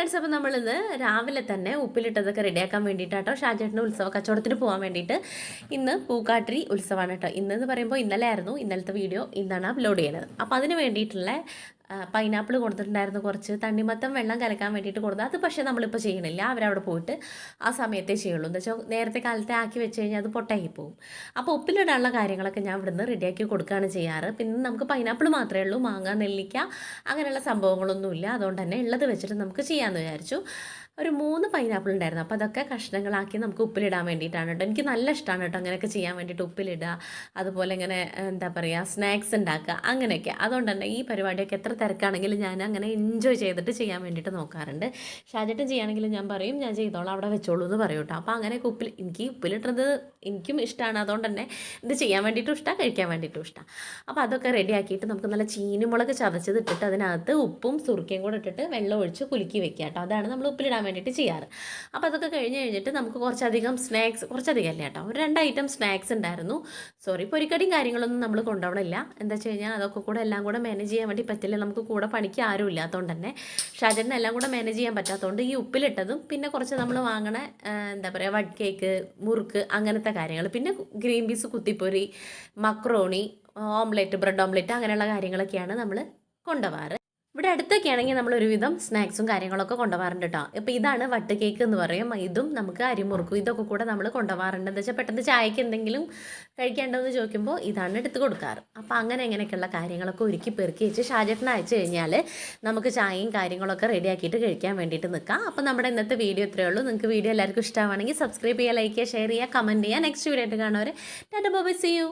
Friends, അപ്പോൾ നമ്മളിന്ന് രാവിലെ തന്നെ ഉപ്പിലിട്ടതൊക്കെ റെഡിയാക്കാൻ വേണ്ടിയിട്ടാട്ടോ ഷാജേട്ടൻ്റെ ഉത്സവ കച്ചവടത്തിന് പോകാൻ വേണ്ടിയിട്ട്. ഇന്ന് പൂക്കാട്ടിരി ഉത്സവമാണ് കേട്ടോ. ഇന്നെന്ന് പറയുമ്പോൾ ഇന്നലെ ആയിരുന്നു, ഇന്നലത്തെ വീഡിയോ ഇന്നാണ് അപ്ലോഡ് ചെയ്യുന്നത്. അപ്പോൾ അതിന് വേണ്ടിയിട്ടുള്ള പൈനാപ്പിൾ കൊടുത്തിട്ടുണ്ടായിരുന്നു, കുറച്ച് തണ്ണിമത്തം വെള്ളം കലക്കാൻ വേണ്ടിയിട്ട് കൊടുത്തത്. അത് പക്ഷേ നമ്മളിപ്പോൾ ചെയ്യണില്ല, അവരവിടെ പോയിട്ട് ആ സമയത്തേ ചെയ്യുള്ളൂ. എന്താ വെച്ചാൽ നേരത്തെ കാലത്തെ ആക്കി വെച്ച് കഴിഞ്ഞാൽ അത് പൊട്ടായി പോകും. അപ്പോൾ ഉപ്പിലിടാനുള്ള കാര്യങ്ങളൊക്കെ ഞാൻ ഇവിടുന്ന് റെഡിയാക്കി കൊടുക്കുകയാണ് ചെയ്യാറ്. പിന്നെ നമുക്ക് പൈനാപ്പിൾ മാത്രമേ ഉള്ളൂ, മാങ്ങ, നെല്ലിക്ക അങ്ങനെയുള്ള സംഭവങ്ങളൊന്നുമില്ല. അതുകൊണ്ട് തന്നെ ഉള്ളത് വെച്ചിട്ട് നമുക്ക് ചെയ്യാമെന്ന് വിചാരിച്ചു. ഒരു 3 പൈനാപ്പിൾ ഉണ്ടായിരുന്നു. അപ്പോൾ അതൊക്കെ കഷ്ണങ്ങളാക്കി നമുക്ക് ഉപ്പിലിടാൻ വേണ്ടിയിട്ടാണ് കേട്ടോ. എനിക്ക് നല്ല ഇഷ്ടമാണ് കേട്ടോ അങ്ങനെയൊക്കെ ചെയ്യാൻ വേണ്ടിയിട്ട്, ഉപ്പിലിടുക, അതുപോലെ ഇങ്ങനെ എന്താ പറയുക, സ്നാക്സ് ഉണ്ടാക്കുക, അങ്ങനെയൊക്കെ. അതുകൊണ്ട് തന്നെ ഈ പരിപാടിയൊക്കെ എത്ര തിരക്കാണെങ്കിലും ഞാൻ അങ്ങനെ എൻജോയ് ചെയ്തിട്ട് ചെയ്യാൻ വേണ്ടിയിട്ട് നോക്കാറുണ്ട്. ഷാജേട്ടൻ ചെയ്യുകയാണെങ്കിലും ഞാൻ പറയും, ഞാൻ ചെയ്തോളാം, അവിടെ വെച്ചോളൂ എന്ന് പറയും കേട്ടോ. അപ്പോൾ അങ്ങനെയൊക്കെ എനിക്ക് ഉപ്പിലിട്ടുന്നത് എനിക്കും ഇഷ്ടമാണ്. അതുകൊണ്ട് തന്നെ ഇത് ചെയ്യാൻ വേണ്ടിയിട്ടും ഇഷ്ടമാണ്, കഴിക്കാൻ വേണ്ടിയിട്ടും ഇഷ്ടമാണ്. അപ്പോൾ അതൊക്കെ റെഡിയാക്കിയിട്ട് നമുക്ക് നല്ല ചീനിമുളക് ചതച്ചത് ഇട്ടിട്ട് അതിനകത്ത് ഉപ്പും സുറുക്കയും കൂടെ ഇട്ടിട്ട് വെള്ളം ഒഴിച്ച് കുലുക്കി വെക്കുക കേട്ടോ. അതാണ് നമ്മൾ ഉപ്പിലിടാൻ വേണ്ടിയിട്ട് ചെയ്യാറ്. അപ്പോൾ അതൊക്കെ കഴിഞ്ഞിട്ട് നമുക്ക് കുറച്ചധികം സ്നാക്സ്, കുറച്ചധികം അല്ല കേട്ടോ, ഒരു 2 ഐറ്റം സ്നാക്സ് ഉണ്ടായിരുന്നു. പൊരിക്കടിയും കാര്യങ്ങളൊന്നും നമ്മൾ കൊണ്ടുപോകണില്ല. എന്താ വെച്ച് കഴിഞ്ഞാൽ അതൊക്കെ കൂടെ എല്ലാം കൂടെ മാനേജ് ചെയ്യാൻ വേണ്ടി പറ്റില്ല. നമുക്ക് കൂടെ പണിക്ക് ആരും ഇല്ലാത്തതുകൊണ്ട് തന്നെ ഷാജേട്ടന് എല്ലാം കൂടെ മാനേജ് ചെയ്യാൻ പറ്റാത്തതുകൊണ്ട് ഈ ഉപ്പിലിട്ടതും പിന്നെ കുറച്ച് നമ്മൾ വാങ്ങണ എന്താ പറയുക, വട്ട് കേക്ക്, മുറുക്ക്, അങ്ങനത്തെ കാര്യങ്ങൾ, പിന്നെ ഗ്രീൻ പീസ് കുത്തിപ്പൊരി, മക്രോണി, ഓംലെറ്റ്, ബ്രെഡ് ഓംലെറ്റ്, അങ്ങനെയുള്ള കാര്യങ്ങളൊക്കെയാണ് നമ്മൾ കൊണ്ടുപോകാറ്. ഇവിടെ അടുത്തൊക്കെ ആണെങ്കിൽ നമ്മളൊരുവിധം സ്നാക്സും കാര്യങ്ങളൊക്കെ കൊണ്ടുപോകാറുണ്ട് കേട്ടോ. ഇപ്പോൾ ഇതാണ് വട്ട് കേക്ക് എന്ന് പറയും. ഇതും നമുക്ക് അരിമുറുക്കും, ഇതൊക്കെ കൂടെ നമ്മൾ കൊണ്ടുപോകാറുണ്ട്. എന്താ വെച്ചാൽ പെട്ടെന്ന് ചായക്ക് എന്തെങ്കിലും കഴിക്കേണ്ടതെന്ന് ചോദിക്കുമ്പോൾ ഇതാണ് എടുത്ത് കൊടുക്കാറ്. അപ്പോൾ അങ്ങനെയൊക്കെയുള്ള കാര്യങ്ങളൊക്കെ ഒരുക്കി പെറുക്കി വെച്ച് ഷാജേട്ടന് അയച്ചു കഴിഞ്ഞാൽ നമുക്ക് ചായയും കാര്യങ്ങളൊക്കെ റെഡിയാക്കിയിട്ട് കഴിക്കാൻ വേണ്ടിയിട്ട് നിൽക്കാം. അപ്പോൾ നമ്മുടെ ഇന്നത്തെ വീഡിയോ ഇത്രയേ ഉള്ളൂ. നിങ്ങൾക്ക് വീഡിയോ എല്ലാവർക്കും ഇഷ്ടമാണെങ്കിൽ സബ്സ്ക്രൈബ് ചെയ്യുക, ലൈക്ക് ചെയ്യുക, ഷെയർ ചെയ്യുക, കമൻറ്റ് ചെയ്യുക. നെക്സ്റ്റ് വീഡിയോ ആയിട്ട് കാണുന്നവരെ tata bye bye, see U.